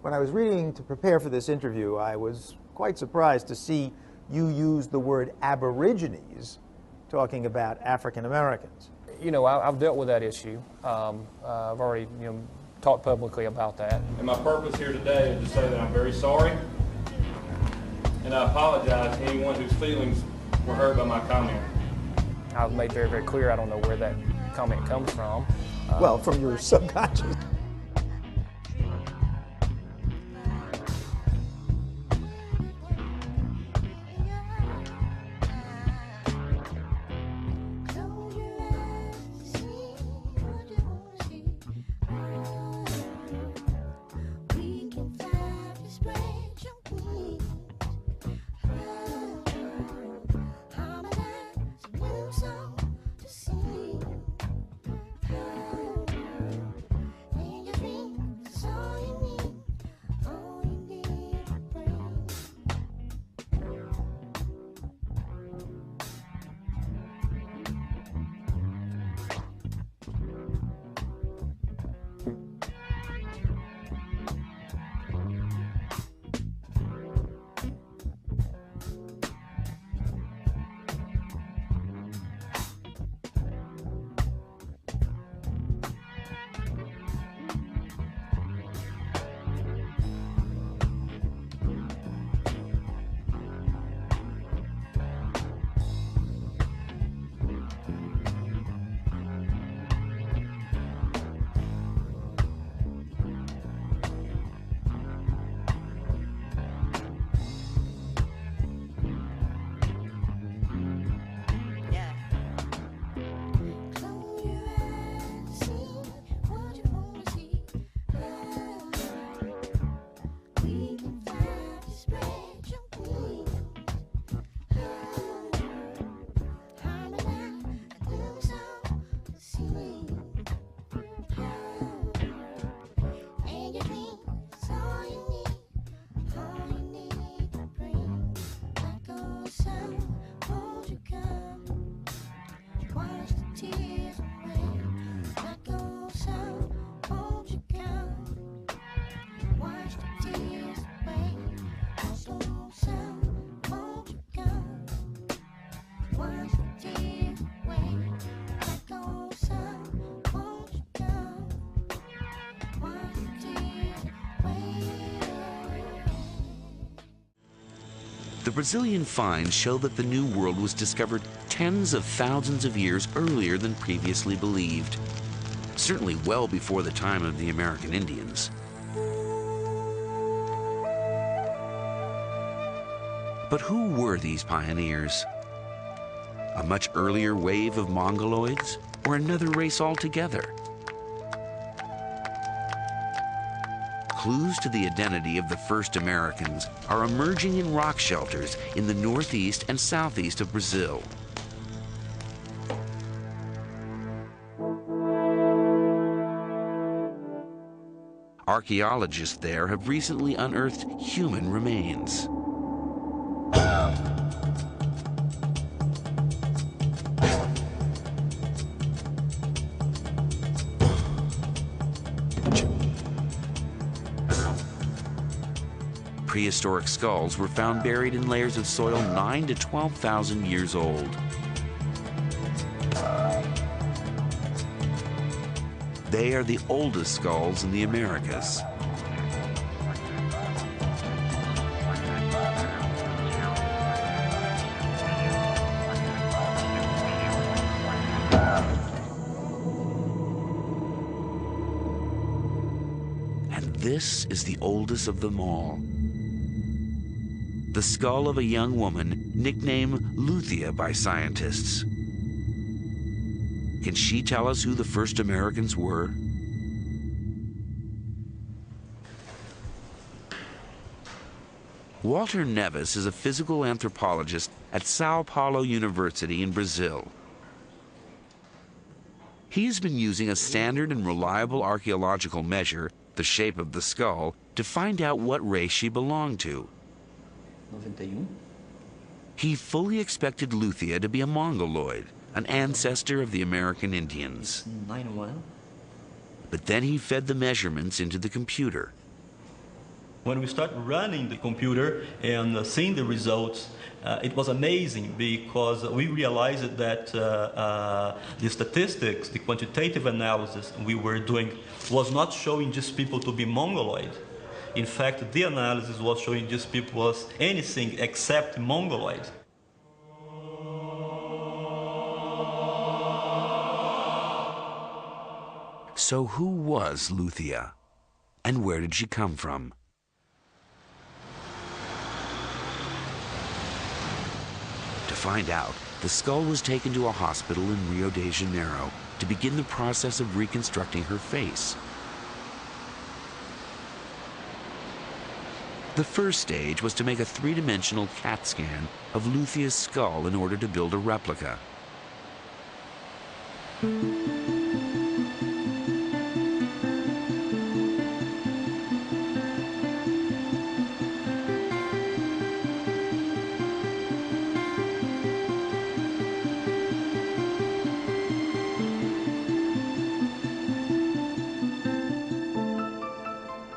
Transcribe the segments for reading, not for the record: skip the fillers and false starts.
When I was reading to prepare for this interview, I was quite surprised to see you use the word Aborigines talking about African Americans. You know, I've dealt with that issue. I've already, talked publicly about that. And my purpose here today is to say that I'm very sorry, and I apologize to anyone whose feelings were hurt by my comment. I've made very, very clear I don't know where that comment comes from. Well, from your subconscious. The Brazilian finds show that the New World was discovered tens of thousands of years earlier than previously believed, certainly well before the time of the American Indians. But who were these pioneers? A much earlier wave of Mongoloids, or another race altogether? Clues to the identity of the first Americans are emerging in rock shelters in the northeast and southeast of Brazil. Archaeologists there have recently unearthed human remains. Prehistoric skulls were found buried in layers of soil 9,000 to 12,000 years old. They are the oldest skulls in the Americas. And this is the oldest of them all. The skull of a young woman nicknamed Luthia by scientists. Can she tell us who the first Americans were? Walter Neves is a physical anthropologist at Sao Paulo University in Brazil. He has been using a standard and reliable archaeological measure, the shape of the skull, to find out what race she belonged to. 91. He fully expected Luthia to be a Mongoloid, an ancestor of the American Indians. 91. But then he fed the measurements into the computer. When we start running the computer and seeing the results, it was amazing because we realized that the statistics, the quantitative analysis we were doing was not showing just people to be Mongoloid. In fact, the analysis was showing just people was anything except Mongoloid. So who was Luthia? And where did she come from? To find out, the skull was taken to a hospital in Rio de Janeiro to begin the process of reconstructing her face. The first stage was to make a three-dimensional CAT scan of Luthia's skull in order to build a replica.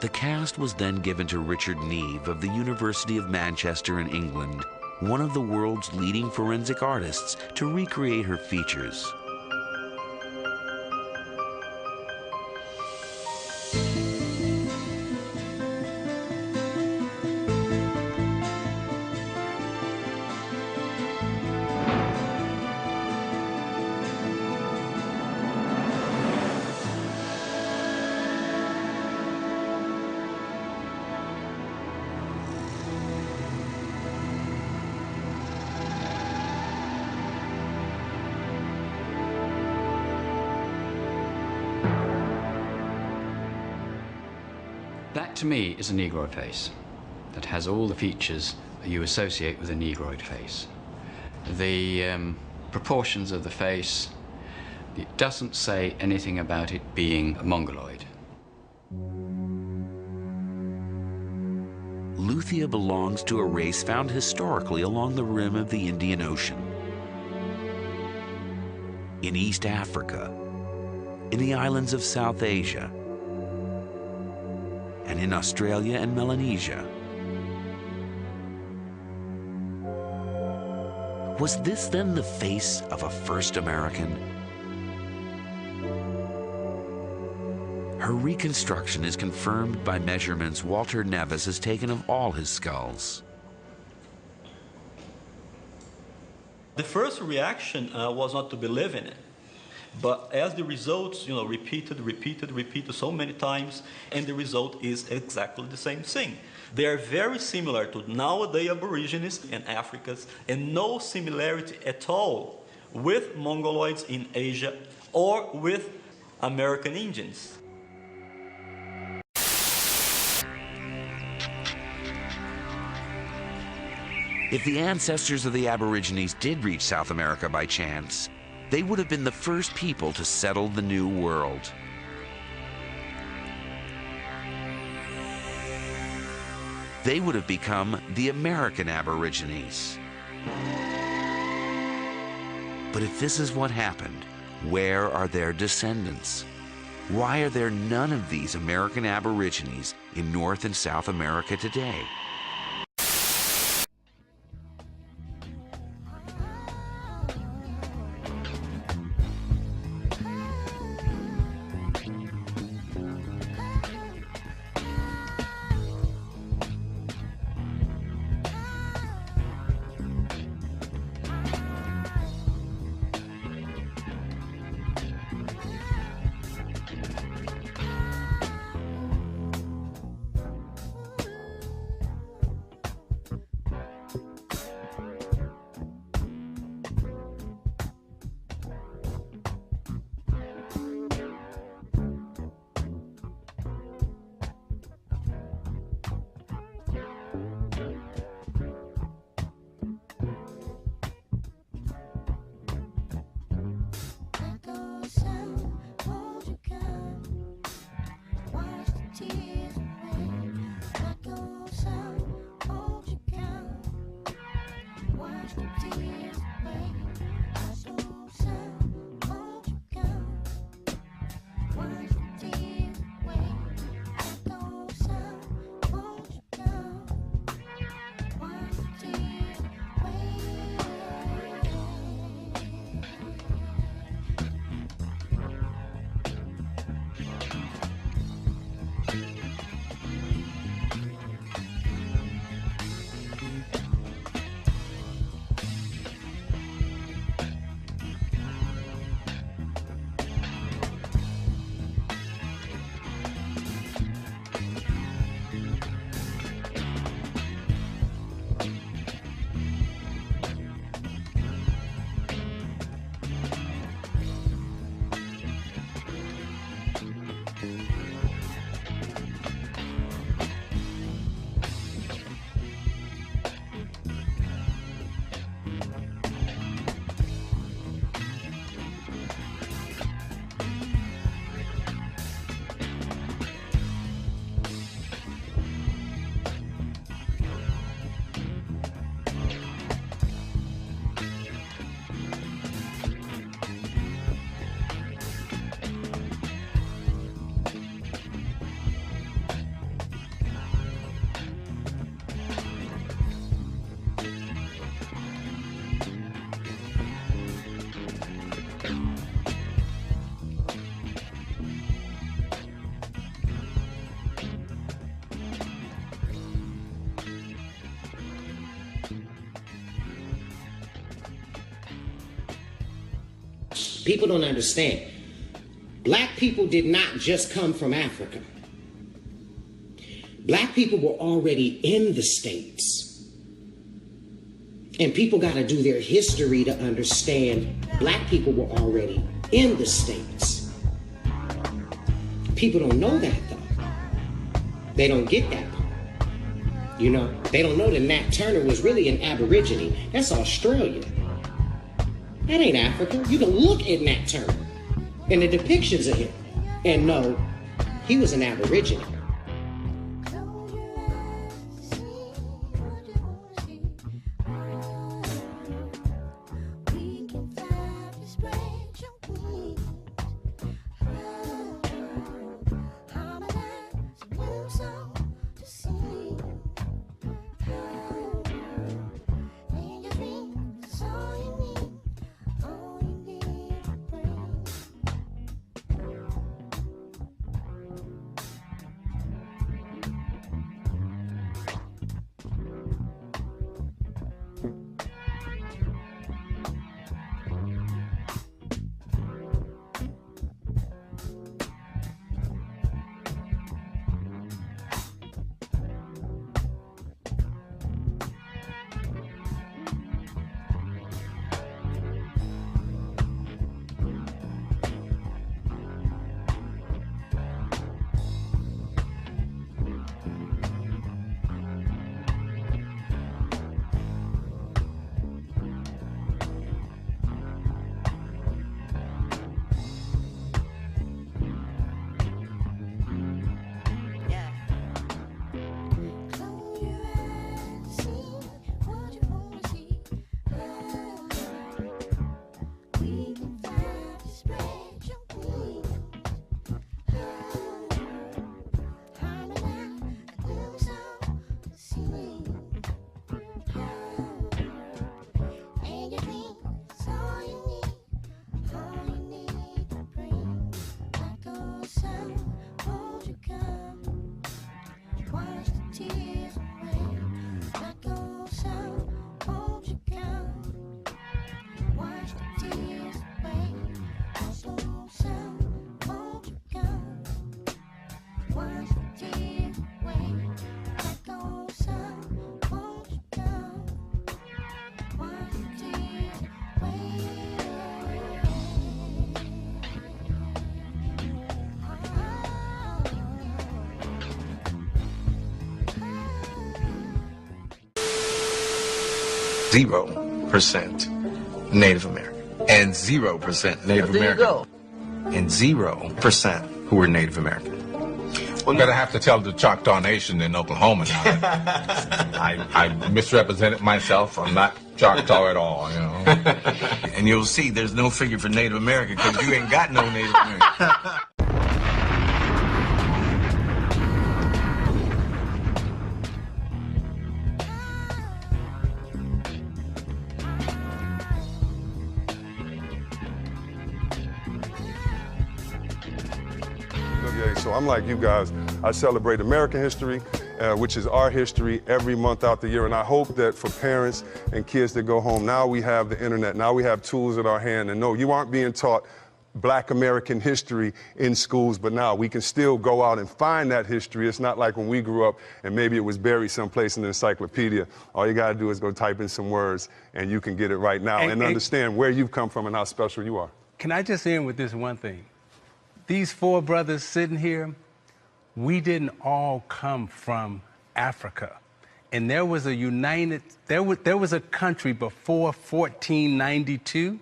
The cast was then given to Richard Neve of the University of Manchester in England, one of the world's leading forensic artists, to recreate her features. That, to me, is a Negroid face that has all the features that you associate with a Negroid face. The proportions of the face, it doesn't say anything about it being Mongoloid. Luthia belongs to a race found historically along the rim of the Indian Ocean, in East Africa, in the islands of South Asia, and in Australia and Melanesia. Was this then the face of a first American? Her reconstruction is confirmed by measurements Walter Nevis has taken of all his skulls. The first reaction was not to believe in it. But as the results, repeated so many times, and the result is exactly the same thing. They are very similar to nowadays Aborigines and Africans, and no similarity at all with Mongoloids in Asia or with American Indians. If the ancestors of the Aborigines did reach South America by chance, they would have been the first people to settle the New World. They would have become the American Aborigines. But if this is what happened, where are their descendants? Why are there none of these American Aborigines in North and South America today? People don't understand. Black people did not just come from Africa. Black people were already in the States. And people got to do their history to understand black people were already in the States. People don't know that, though. They don't get that part. You know, they don't know that Nat Turner was really an Aborigine. That's Australia. That ain't Africa. You can look at Nat Turner and the depictions of him and know he was an Aborigine. %, Native American, and 0% Native American, and 0% who were Native American. We're going to have to tell the Choctaw Nation in Oklahoma now that I misrepresented myself. I'm not Choctaw at all, you know. And you'll see there's no figure for Native American because you ain't got no Native American. So I'm like you guys. I celebrate American history, which is our history, every month out the year. And I hope that for parents and kids that go home, now we have the internet, now we have tools at our hand. And no, you aren't being taught Black American history in schools, but now we can still go out and find that history. It's not like when we grew up and maybe it was buried someplace in the encyclopedia. All you got to do is go type in some words and you can get it right now and understand where you've come from and how special you are. Can I just end with this one thing? These four brothers sitting here, we didn't all come from Africa. And there was a country before 1492,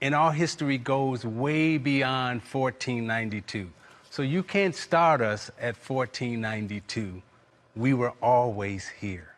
and our history goes way beyond 1492. So you can't start us at 1492. We were always here.